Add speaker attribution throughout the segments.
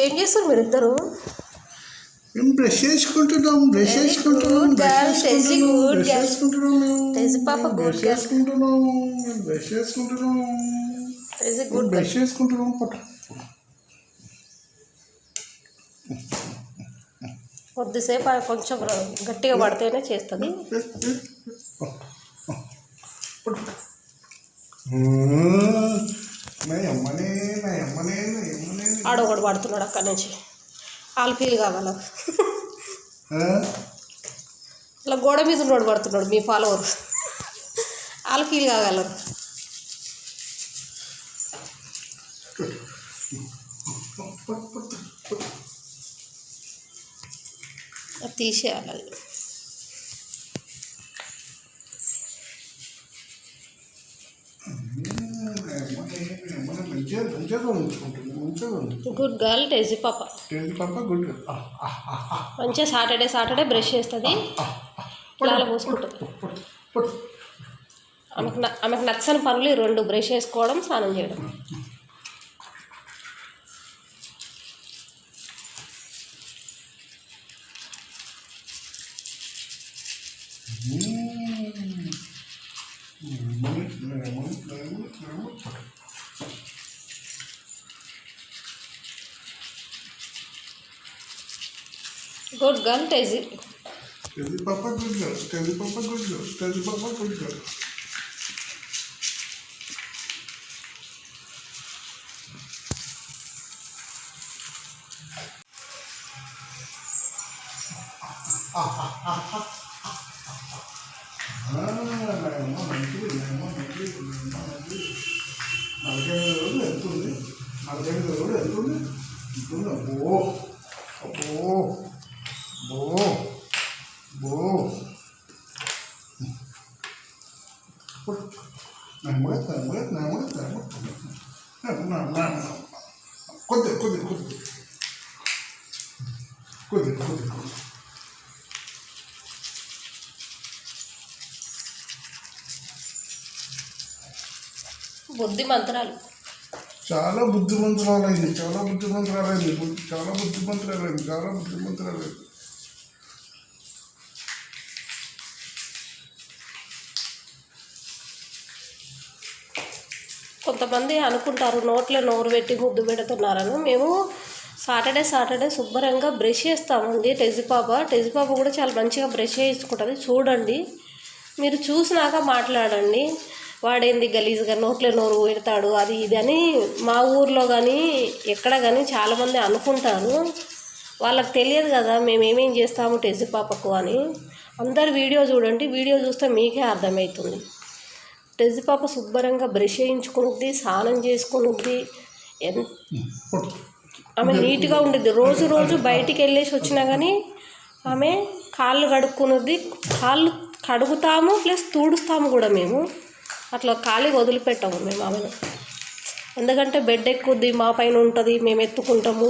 Speaker 1: ఏం చేస్తారు మీరు ఇద్దరు?
Speaker 2: బ్రష్ చేసుకుంటున్నాం
Speaker 1: కొద్దిసేపు కొంచెం గట్టిగా పడితేనే చేస్తుంది. ఆడొకడు పడుతున్నాడు అక్కడి నుంచి. వాళ్ళు ఫీల్ కావాలి. అలా గోడ మీద ఉన్నోడు పడుతున్నాడు, మీ ఫాలోవర్. వాళ్ళు ఫీల్ కాగలరు. అది తీసేయాలి. అది గుడ్ గర్ల్ టెజీ పాప. మంచిగా సాటర్డే బ్రష్ చేస్తుంది, ఇలా పోసుకుంటుంది. ఆమెకు నచ్చని పనులు 2: బ్రష్ చేసుకోవడం, స్నానం చేయడం. గుడ్ గర్ల్ టెజీ.
Speaker 2: పాప గుడ్ గర్ల్.
Speaker 1: బుద్ధిమంతురాలు.
Speaker 2: చాలా బుద్ధిమంతురాలైంది.
Speaker 1: కొంతమంది అనుకుంటారు నోట్లో నోరు పెట్టి ముద్దు పెడుతున్నారని. మేము సాటర్డే శుభ్రంగా బ్రష్ చేస్తామండి. టెజీ పాప కూడా చాలా మంచిగా బ్రష్ చేసుకుంటుంది. చూడండి, మీరు చూసినాక మాట్లాడండి. వాడేంది గలీజ్గా నోట్లో నోరు పెడతాడు అది ఇది అని మా ఊర్లో కానీ ఎక్కడ కానీ చాలామంది అనుకుంటారు. వాళ్ళకి తెలియదు కదా మేము ఏమేం చేస్తాము టెజీ పాపకు అని. అందరు వీడియో చూడండి, వీడియో చూస్తే మీకే అర్థమవుతుంది. టెజీ పాప శుభ్రంగా బ్రష్ చేయించుకున్నది, స్నానం చేసుకున్నది, ఆమె నీట్గా ఉండేది. రోజు బయటికి వెళ్ళేసి వచ్చినా కానీ ఆమె కాళ్ళు కడుక్కున్నది. కాళ్ళు కడుగుతాము ప్లస్ తుడుస్తాము కూడా. మేము అట్లా ఖాళీగా వదిలిపెట్టాము మేము ఆమెను. ఎందుకంటే బెడ్ ఎక్కుద్ది, మా పైన ఉంటుంది, మేము ఎత్తుకుంటాము,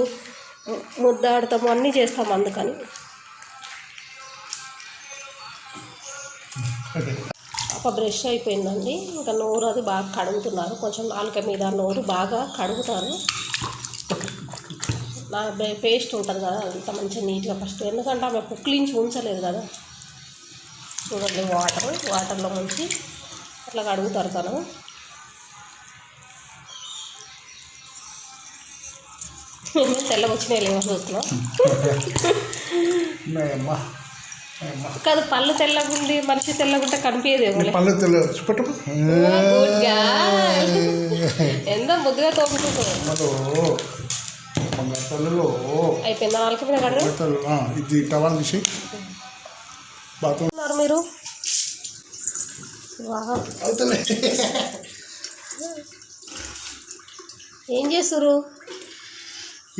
Speaker 1: ముద్దాడతాము, అన్నీ చేస్తాము. అందుకని ఒక బ్రష్ అయిపోయిందండి. ఇంకా నోరు అది బాగా కడుగుతున్నారు. కొంచెం నాలుక మీద నోరు బాగా కడుగుతారు. నా పేస్ట్ ఉంటుంది కదా, అంత మంచిగా నీట్గా ఫస్ట్. ఎందుకంటే ఆమె పుక్లించి ఉంచలేదు కదా. చూడండి, వాటర్లో ముంచి అట్లా కడుగుతారు తను. తెల్లగా వచ్చినాయి లేవో చూస్తున్నాం కాదు. పళ్ళు తెల్లగుండి మనిషి తెల్లగుంటే కనిపించేదేమో. ఎంతో ముద్దుగా తోముకుంటారు. అయిపోయిందా నాలుగు మీద కడుగుతున్నారు మీరు? ఏం చేస్తారు?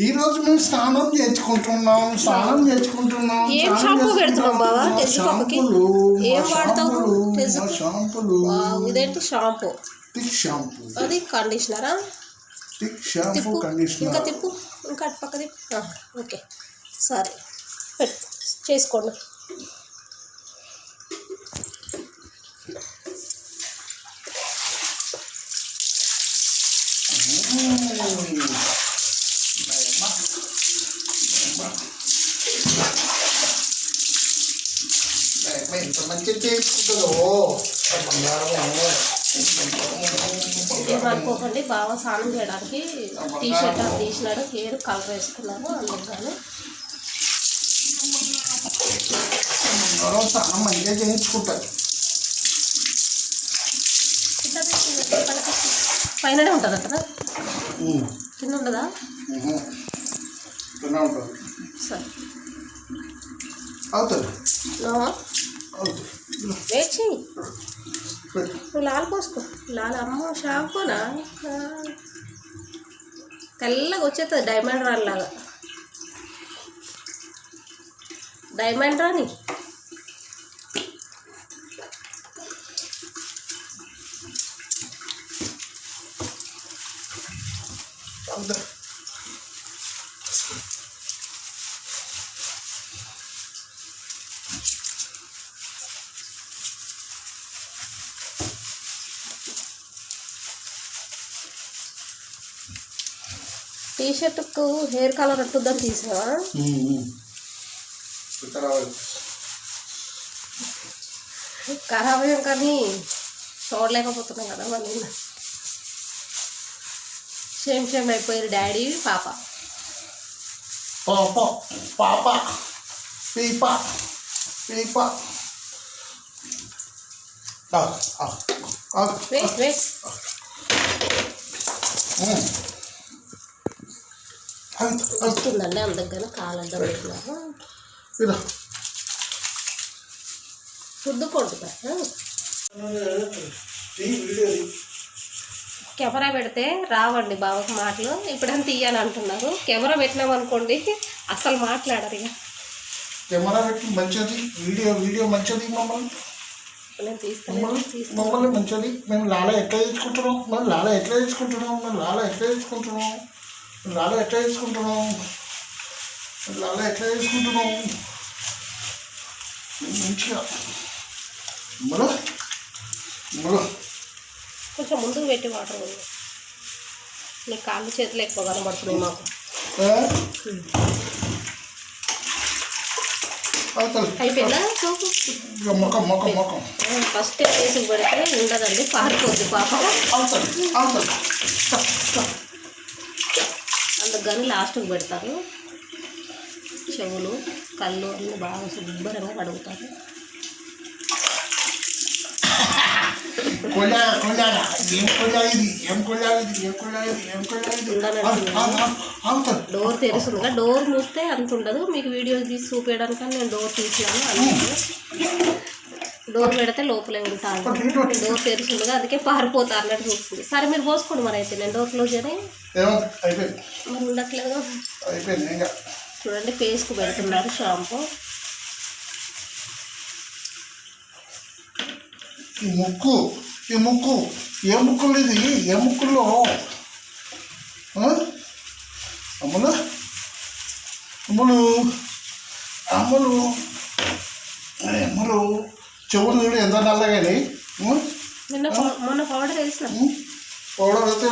Speaker 2: ఈరోజు మేము స్నానం చేసుకుంటున్నాం.
Speaker 1: ఏం షాంపూ పెడుతున్నాం బావా టెజీ పాపకి? ఏం వాడతావు?
Speaker 2: షాంపూలు.
Speaker 1: ఇదేంటి షాంపూ?
Speaker 2: Tick shampoo.
Speaker 1: అది కండిషనరా?
Speaker 2: Tick shampoo conditioner.
Speaker 1: ఇంకా తిప్పు, ఇంకా అటు పక్క తిప్పు. ఓకే, సరే చేసుకోండి.
Speaker 2: ఉంటుందో బంగారము.
Speaker 1: ఏమనుకోకండి, బాగా స్నానం చేయడానికి టీ షర్ట్ అది తీసినాడు, హెయిర్ కలర్ వేసుకున్నాము అందుకని.
Speaker 2: బంగారం స్నానం మంచిగా చేయించుకుంటారు.
Speaker 1: పైననే ఉంటుంది అక్కడ, కింద ఉండదా?
Speaker 2: ఉంటుంది.
Speaker 1: సరే
Speaker 2: అవుతుంది.
Speaker 1: వెయిట్ చెయ్యి. నువ్వు లాల్ పోసుకో. లాల్ అమ్మ షాంపూనా? తెల్లగా వచ్చేస్తుంది డైమండ్ రాన్ లాగా. డైమండ్ రాని టీ షర్ట్కు హెయిర్ కలర్ అట్టుద్దని తీసావా? ఖరాబ్ అయ్యాం కానీ చూడలేకపోతున్నాం కదా మళ్ళీ. సేమ్ అయిపోయారు డాడీ పాప.
Speaker 2: పాప పాప పీప పీప.
Speaker 1: Wait wait. వస్తుందండి అందరికీ కాలడ్డం పెట్టినాము. రుద్దుకోండి. కెమెరా పెడితే రావండి బావకు మాటలు. ఇప్పుడని తీయాలి అంటున్నారు. కెమెరా పెట్టినామనుకోండి అసలు మాట్లాడరు. ఇక
Speaker 2: కెమెరా పెట్టి మంచిది, వీడియో మంచిది.
Speaker 1: నేను తీస్తాను
Speaker 2: మమ్మల్ని మంచిది. మేము లాల ఎట్లా తెచ్చుకుంటున్నాం, లాల ఎట్లా తెచ్చుకుంటున్నాం మంచిగా.
Speaker 1: కొంచెం ముందుకు పెట్టి వాటర్ ఉంది. నీ కాళ్ళు చేతులు ఎక్కువ కనబడుతున్నాయి మాకు. అయిపోయిందా? ఫస్ట్ వేసి పెడితే ఉండదండి, పారిపోద్ది పాప. అందుకని లాస్ట్కి పెడతారు. చెవులు కళ్ళు అన్నీ బాగా శుభ్రంగా కడుగుతారు. డోర్ తెరుస్తుందిగా, డోర్ మూస్తే అంత ఉండదు. మీకు వీడియో తీసి చూపించడానికి నేను డోర్ తీసినాను. అందుకే డోర్ పెడితే లోపలే ఉంటాను. డోర్ తెరుస్తుందిగా, అందుకే పారిపోతా అన్నట్టు చూస్తుంది. సరే మీరు పోసుకోండి మరి. అయితే నేను డోర్ క్లోజ్ అని మరి ఉండట్లేదు. చూడండి ఫేస్కు పెడుతున్నారు షాంపూ.
Speaker 2: ఈ ముక్కు ఏ ముక్కులు ఇది? ఏ ముక్కుల్లో అమ్ములు అమ్ములు అమ్ములు అమ్ములు చెవులు చూడు ఎంత నల్లగాని.
Speaker 1: మొన్న పౌడర్ వేసిన
Speaker 2: పౌడర్ అయితే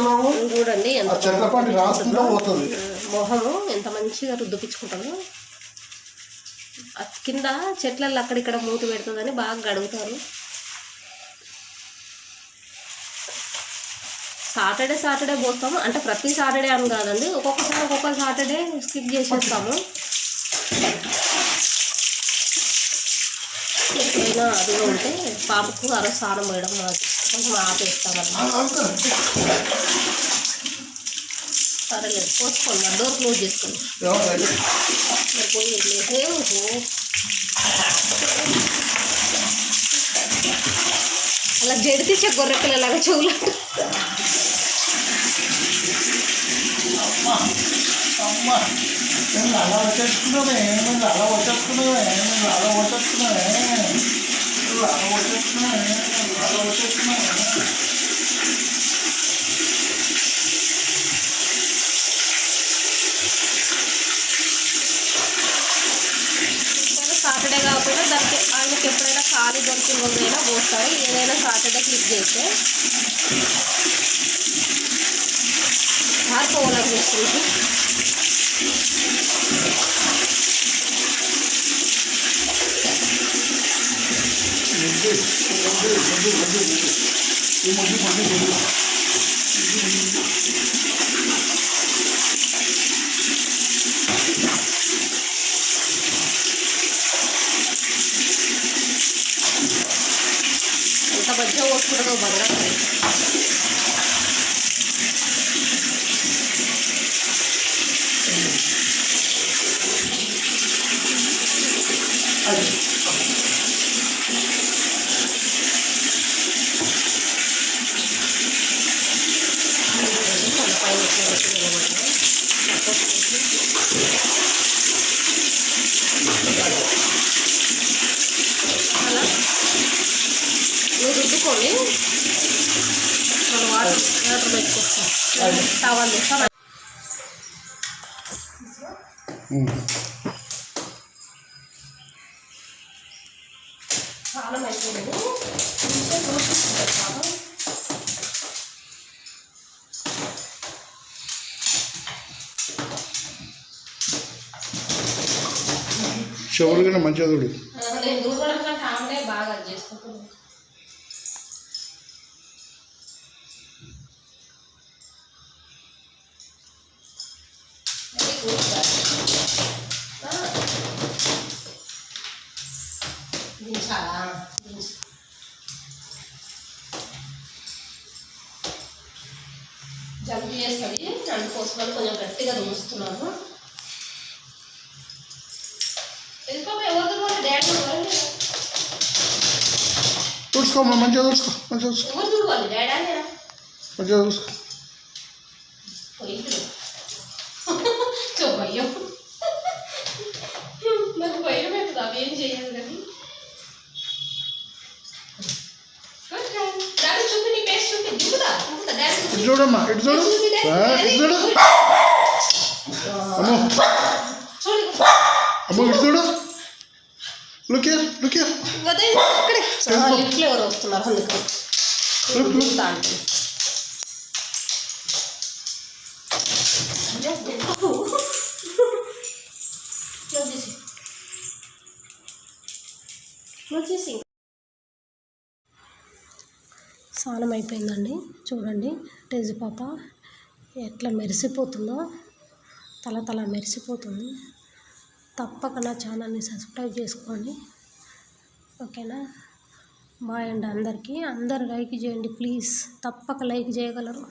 Speaker 1: చూడండి ఎంత
Speaker 2: చెట్ల పాటి రాసుకుంటూ పోతుంది.
Speaker 1: మొహము ఎంత మంచిగా రుద్దుపించుకుంటాము. కింద చెట్లలో అక్కడిక్కడ మూతి పెడుతుందని బాగా గడుగుతారు. సాటర్డే పోస్తాము. అంటే ప్రతి సాటర్డే అని కాదండి, ఒక్కొక్క సాటర్డే స్కిప్ చేసేస్తాము. ఎప్పుడైనా అది ఉంటే పాపకు అరవై స్నానం వేయడం కొంచెం ఆపేస్తామన్నమాట. సరేలేదు పోసుకోండి. డోర్ క్లోజ్ చేసుకోండి. అలా జడి తీసే గొర్రె పిల్లలాగా చెవులు.
Speaker 2: అలా వచ్చేసుకున్నావే
Speaker 1: సాటర్డే కాకపోతే దానికి ఆయనకి ఎప్పుడైనా ఖాళీ దొరికిన రోజైనా పోస్తారు. ఏదైనా సాటర్డే క్లిక్ చేస్తే పోవాలని చూస్తుంది. వేసుకుంటావు బంగారం
Speaker 2: అది
Speaker 1: మన పైన అలా నువ్వు రుద్దుకొని మనం వాటర్ పెట్టుకొస్తాం టవల్ చాలా మంచిది
Speaker 2: చెవులు కూడా మంచిగా చూడు.
Speaker 1: నేను దూరం ఆమె బాగా చేసుకుంటున్నాను. దించాలా జంప్ చేస్తుంది అందుకోసమని కొంచెం గట్టిగా దుంచుతున్నాను.
Speaker 2: చూసుకోమ్మా మంచిగా చూసుకో మంచిగా చూసుకో
Speaker 1: ఎవరు చూడాలి డాడీ
Speaker 2: మంచిగా చూసుకో.
Speaker 1: భయం నాకు భయం అవుతుంది అవి ఏం చేయాలి కానీ డాడీ చూపి నీ పేస్ట్ చూపి దిగుదా డాడీ
Speaker 2: ఇటు చూడమ్మా ఇటు చూడు ఇటు చూడు అమ్మో అమ్మో ఇటు చూడు లుక్ హియర్
Speaker 1: ఇక్కడే లిఫ్ట్లో ఎవరు వస్తున్నారు అందుకు తాంటి స్నానం అయిపోయిందండి. చూడండి టేజీ పాప ఎట్లా మెరిసిపోతుందో, తల మెరిసిపోతుంది. తప్పక నా ఛానల్ని సబ్స్క్రైబ్ చేసుకోండి. ఓకేనా? బాయ్ అండి అందరికీ. అందరు లైక్ చేయండి ప్లీజ్. తప్పక లైక్ చేయగలరు.